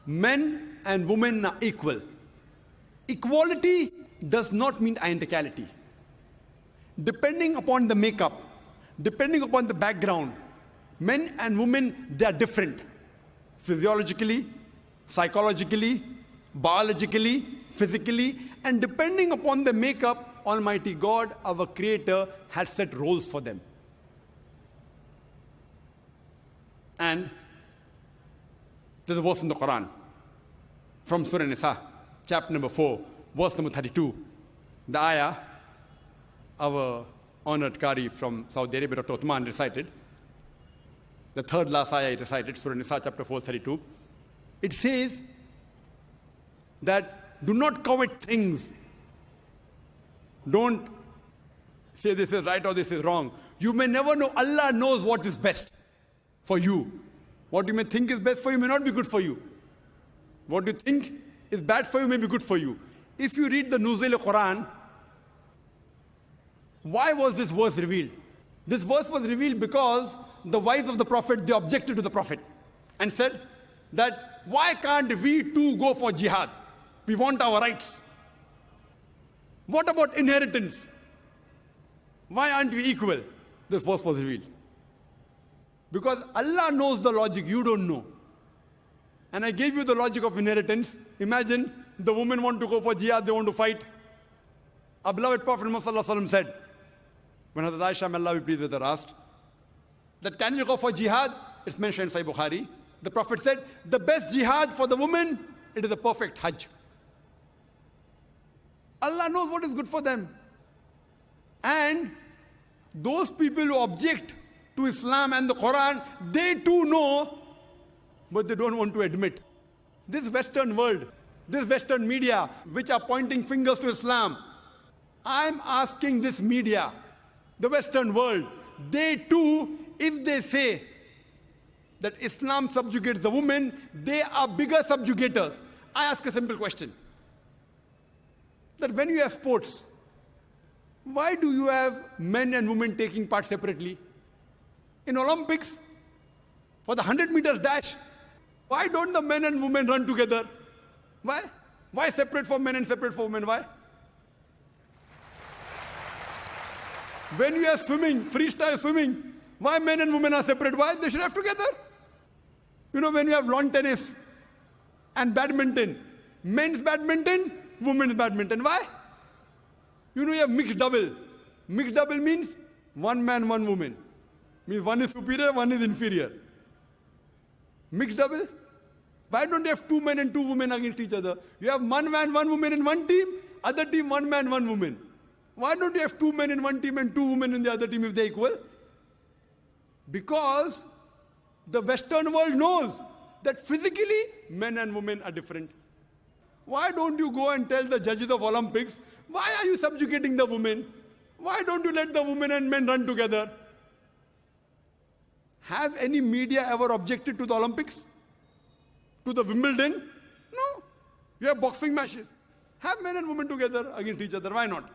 men and women are equal. Equality does not mean identicality. Depending upon the makeup, depending upon the background, men and women, they are different. Physiologically, psychologically, biologically, physically, and depending upon the makeup, Almighty God, our Creator, has set roles for them. And there's a verse in the Quran from Surah Nisa, chapter number 4, verse number 32. The ayah, our honored Qari from Saudi Arabia, Dr. Uthman, recited. The third last ayah he recited, Surah Nisa, chapter 4, 32. It says that do not covet things. Don't say this is right or this is wrong. You may never know. Allah knows what is best for you. What you may think is best for you may not be good for you. What you think is bad for you may be good for you. If you read the Nuzul Quran, why was this verse revealed? This verse was revealed because the wives of the Prophet, they objected to the Prophet and said that why can't we too go for jihad? We want our rights. What about inheritance? Why aren't we equal? This verse was revealed. Because Allah knows the logic, you don't know. And I gave you the logic of inheritance. Imagine the women want to go for jihad, they want to fight. Our beloved Prophet Muhammad said, when Hazrat Aisha, may Allah be pleased with her, asked, that can you go for jihad? It's mentioned in Sahih Bukhari. The Prophet said, the best jihad for the woman, it is the perfect hajj. Allah knows what is good for them. And those people who object to Islam and the Quran, they too know, but they don't want to admit. This Western world, this Western media, which are pointing fingers to Islam, I'm asking this media, the Western world, they too, if they say that Islam subjugates the woman, they are bigger subjugators. I ask a simple question. That when you have sports, why do you have men and women taking part separately? In Olympics, for the 100 meters dash, why don't the men and women run together? Why? Why separate for men and separate for women? Why? When you have swimming, freestyle swimming, why men and women are separate? Why? They should have together. You know, when you have lawn tennis and badminton, men's badminton, women's badminton. Why? You know, you have mixed double. Mixed double means one man, one woman. Means one is superior, one is inferior. Mixed double? Why don't you have two men and two women against each other? You have one man, one woman in one team, other team, one man, one woman. Why don't you have two men in one team and two women in the other team if they're equal? Because the Western world knows that physically men and women are different. Why don't you go and tell the judges of Olympics, why are you subjugating the women? Why don't you let the women and men run together? Has any media ever objected to the Olympics? To the Wimbledon? No. You have boxing matches. Have men and women together against each other. Why not?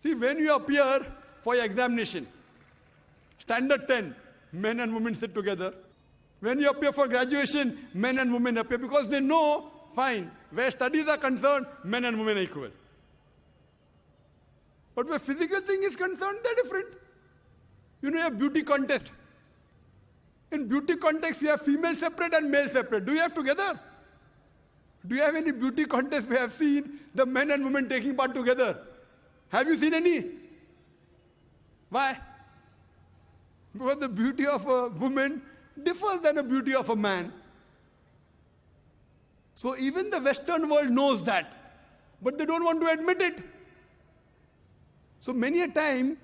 See, when you appear for your examination, standard 10, men and women sit together. When you appear for graduation, men and women appear because they know, fine, where studies are concerned, men and women are equal. But where physical thing is concerned, they're different. You know, you have beauty contest. In beauty contest, you have female separate and male separate. Do you have together? Do you have any beauty contest we have seen the men and women taking part together? Have you seen any? Why? Because the beauty of a woman differs than the beauty of a man. So even the Western world knows that, but they don't want to admit it. So many a time,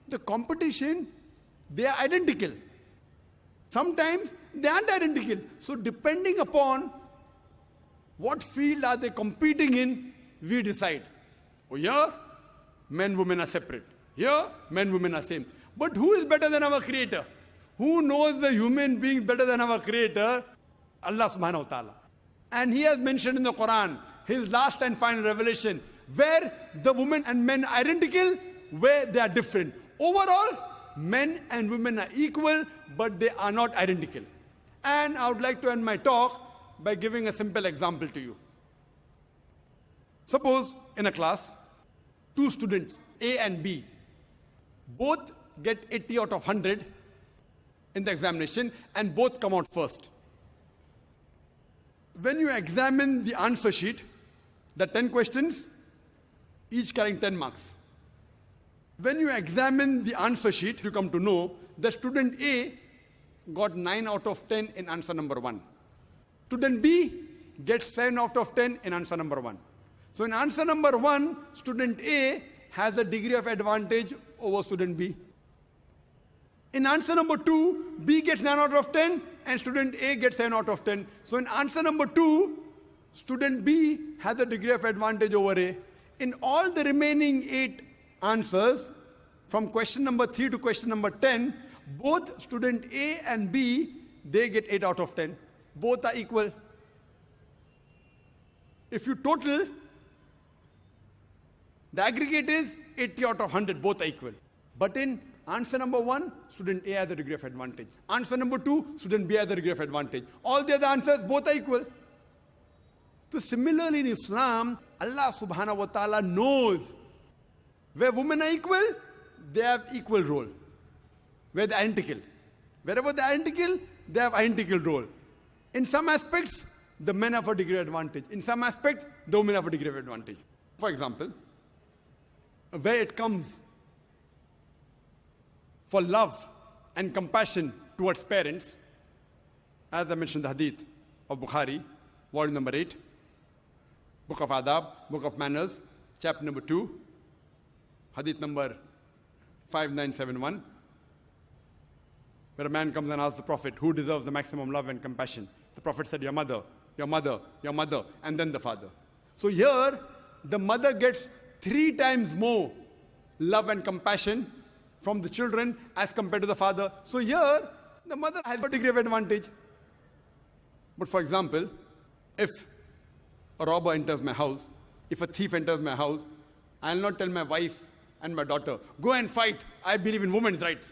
the competition, they are identical. Sometimes they aren't identical. So depending upon what field are they competing in, we decide. Oh, here, men, women are separate. Here, men, women are same. But who is better than our Creator? Who knows the human being better than our Creator? Allah subhanahu wa ta'ala. And He has mentioned in the Quran, His last and final revelation, where the women and men are identical, where they are different. Overall, men and women are equal, but they are not identical. And I would like to end my talk by giving a simple example to you. Suppose in a class, two students, A and B, both get 80 out of 100 in the examination and both come out first. When you examine the answer sheet, the 10 questions, each carrying 10 marks. When you examine the answer sheet, you come to know that student A got 9 out of 10 in answer number 1. Student B gets 7 out of 10 in answer number 1. So in answer number 1, student A has a degree of advantage over student B. In answer number 2, B gets 9 out of 10 and student A gets 7 out of 10. So in answer number 2, student B has a degree of advantage over A. In all the remaining 8 answers, from question number 3 to question number 10, both student A and B, they get 8 out of 10. Both are equal. If you total, the aggregate is 80 out of 100, both are equal. But in answer number 1, student A has a degree of advantage. Answer number 2, student B has a degree of advantage. All the other answers, both are equal. So similarly in Islam, Allah subhanahu wa ta'ala knows where women are equal, they have equal role. Where they're identical. Wherever they're identical, they have identical role. In some aspects, the men have a degree of advantage. In some aspects, the women have a degree of advantage. For example, where it comes for love and compassion towards parents, as I mentioned the hadith of Bukhari, volume number 8, book of Adab, book of Manners, chapter number 2, hadith number 5971, where a man comes and asks the Prophet, who deserves the maximum love and compassion? The Prophet said, your mother, your mother, your mother, and then the father. So here, the mother gets 3 times more love and compassion from the children as compared to the father. So here, the mother has a degree of advantage. But for example, if a robber enters my house, if a thief enters my house, I will not tell my wife and my daughter, go and fight, I believe in women's rights.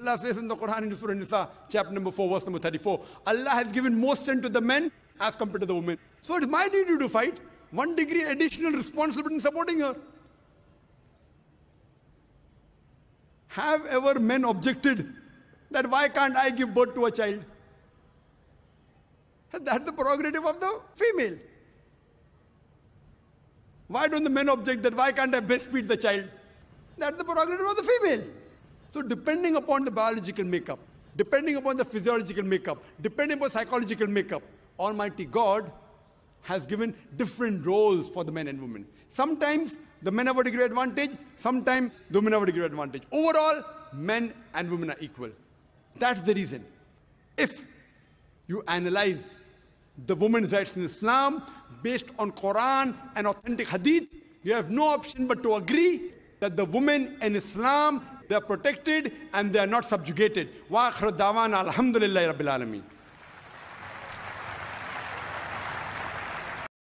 Allah says in the Quran in Surah Nisa, chapter number 4, verse number 34, Allah has given more strength to the men as compared to the women. So it is my duty to fight. 1 degree additional responsibility in supporting her. Have ever men objected that why can't I give birth to a child? That's the prerogative of the female. Why don't the men object that why can't I breastfeed the child? That's the prerogative of the female. So depending upon the biological makeup, depending upon the physiological makeup, depending upon psychological makeup, Almighty God has given different roles for the men and women. Sometimes the men have a degree of advantage, sometimes the women have a degree of advantage. Overall, men and women are equal. That's the reason. If you analyze the women's rights in Islam based on Quran and authentic hadith, you have no option but to agree that the women in Islam, they are protected and they are not subjugated. Wa akhir da'wana alhamdulillahi rabbil alameen.